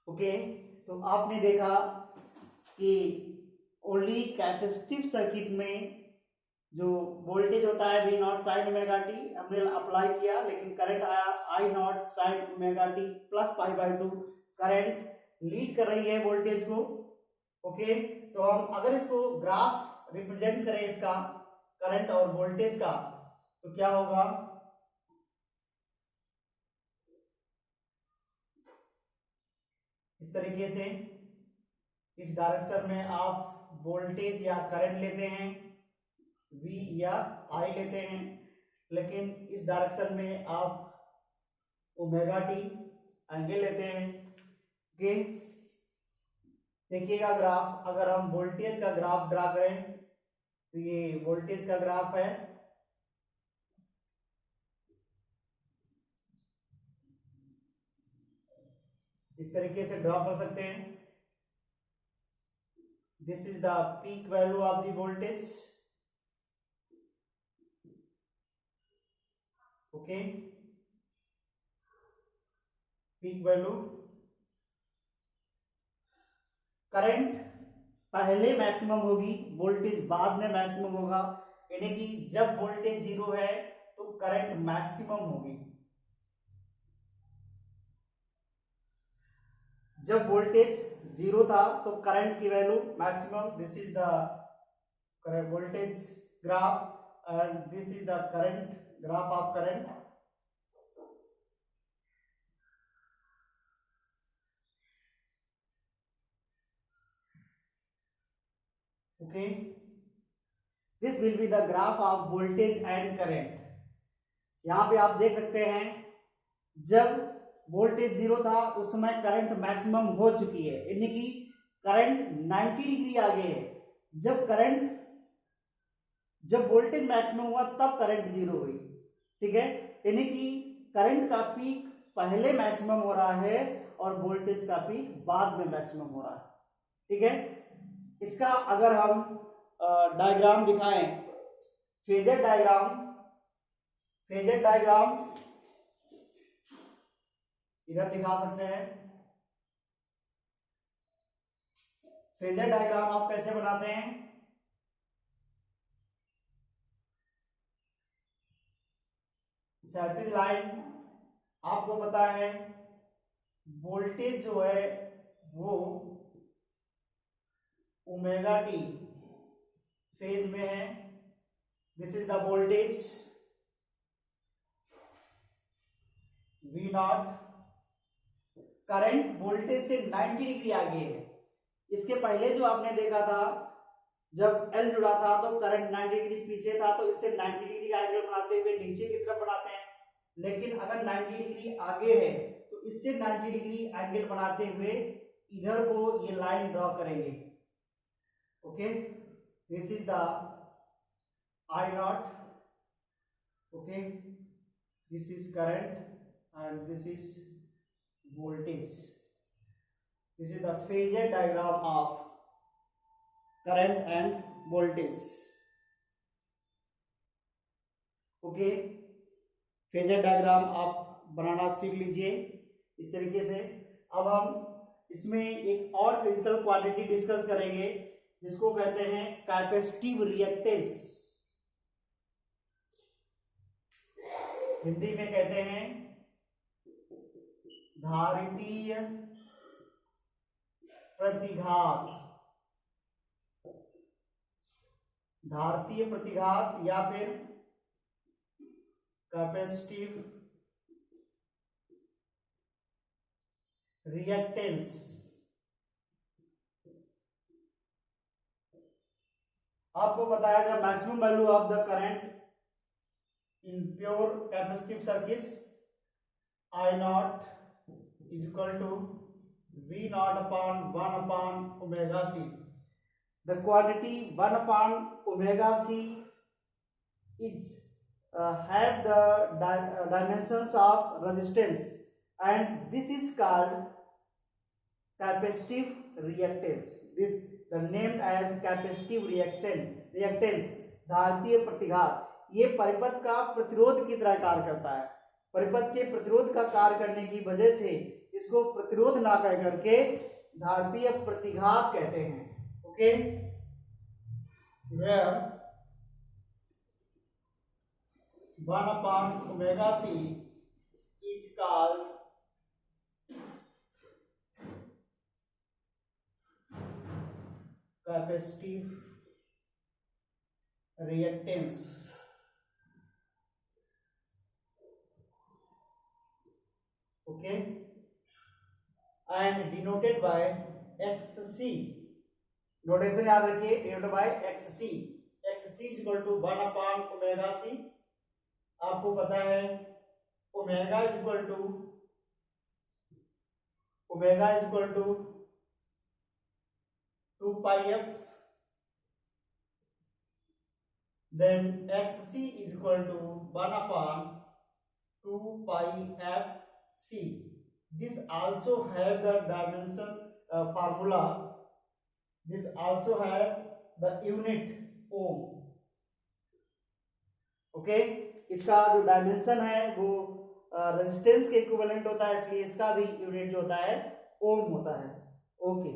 Okay, तो आपने देखा कि ओनली कैपेसिटिव सर्किट में जो वोल्टेज होता है V naught sine omega T हमने अप्लाई किया, लेकिन करंट आया I naught sine omega T plus pi by 2। Current lead कर रही है वोल्टेज को। ओके, तो हम अगर इसको ग्राफ रिप्रेजेंट करें इसका करंट और वोल्टेज का, तो क्या होगा, इस तरीके से इस डायरेक्शन में आप वोल्टेज या करंट लेते हैं V या I लेते हैं, लेकिन इस डायरेक्शन में आप ओमेगा टी एंगल लेते हैं। ओके, देखिएगा ग्राफ, अगर हम वोल्टेज का ग्राफ ड्रा करें तो ये वोल्टेज का ग्राफ है। इस तरीके से ड्रॉ कर सकते हैं। This is the peak value of the voltage. Okay, peak value. Current पहले मैक्सिमम होगी, वोल्टेज बाद में मैक्सिमम होगा, यानी कि जब वोल्टेज जीरो है तो करंट मैक्सिमम होगी। जब वोल्टेज जीरो था तो करंट की value maximum. This is the voltage graph and this is the current graph of current. Okay, this will be the graph of voltage and current. यहां पे आप देख सकते हैं जब वोल्टेज जीरो था उस समय करंट मैक्सिमम हो चुकी है, यानी कि करंट 90 डिग्री आगे है। जब वोल्टेज मैक्सिमम हुआ तब करंट जीरो हुई। ठीक है, यानी कि करंट का पीक पहले मैक्सिमम हो रहा है और वोल्टेज का पीक बाद में मैक्सिमम हो रहा है। ठीक है, इसका अगर हम डायग्राम दिखाएं, फेजर डायग्राम इधर दिखा सकते हैं। फेजर डायग्राम आप कैसे बनाते हैं, क्षैतिज लाइन आपको पता है वोल्टेज जो है वो ओमेगा टी फेज में है। This is the voltage V not. Current voltage से 90 डिग्री आगे है। इसके पहले जो आपने देखा था जब L जुड़ा था तो करंट 90 डिग्री पीछे था, तो इससे 90 डिग्री का एंगल बनाते हुए नीचे की तरफ बढ़ाते हैं। लेकिन अगर 90 डिग्री आगे है तो इससे 90 डिग्री एंगल बनाते हुए इधर को ये लाइन ड्रॉ करेंगे। Okay, this is the I not. Okay, this is current and this is voltage. This is the phasor diagram of current and voltage. Okay, phasor diagram आप बनाना सीख लीजिए इस तरीके से। अब हम इसमें एक और फिजिकल क्वांटिटी डिस्कस करेंगे जिसको कहते हैं कैपेसिटिव रिएक्टेंस। हिंदी में कहते हैं धारितीय प्रतिघात, या फिर कैपेसिटिव रिएक्टेंस। आपको बताया था maximum value of the current in pure capacitive circuits I not is equal to V naught upon 1 upon omega c. The quantity 1 upon omega c is have the dimensions of resistance, and this is called capacitive reactance. This the named as capacitive reactance धारितीय प्रतिघात। ये परिपथ का प्रतिरोध की तरह कार्य करता है। परिपथ के प्रतिरोध का कार्य करने की वजह से इसको प्रतिरोध ना कह करके धारतीय प्रतिघात कहते हैं। Okay, where 1/ωc is called capacitive reactance, okay, and denoted by xc। Notation याद रखिए, denoted by xc। xc is equal to 1/ωc। आपको पता है omega is equal to 2 pi F, then xc is equal to 1/2 pi f c। This also have the dimension formula, this also have the unit ohm। Okay, इसका जो dimension है वो resistance के equivalent होता है, इसलिए इसका भी यूनिट जो होता है ओम होता है। ओके।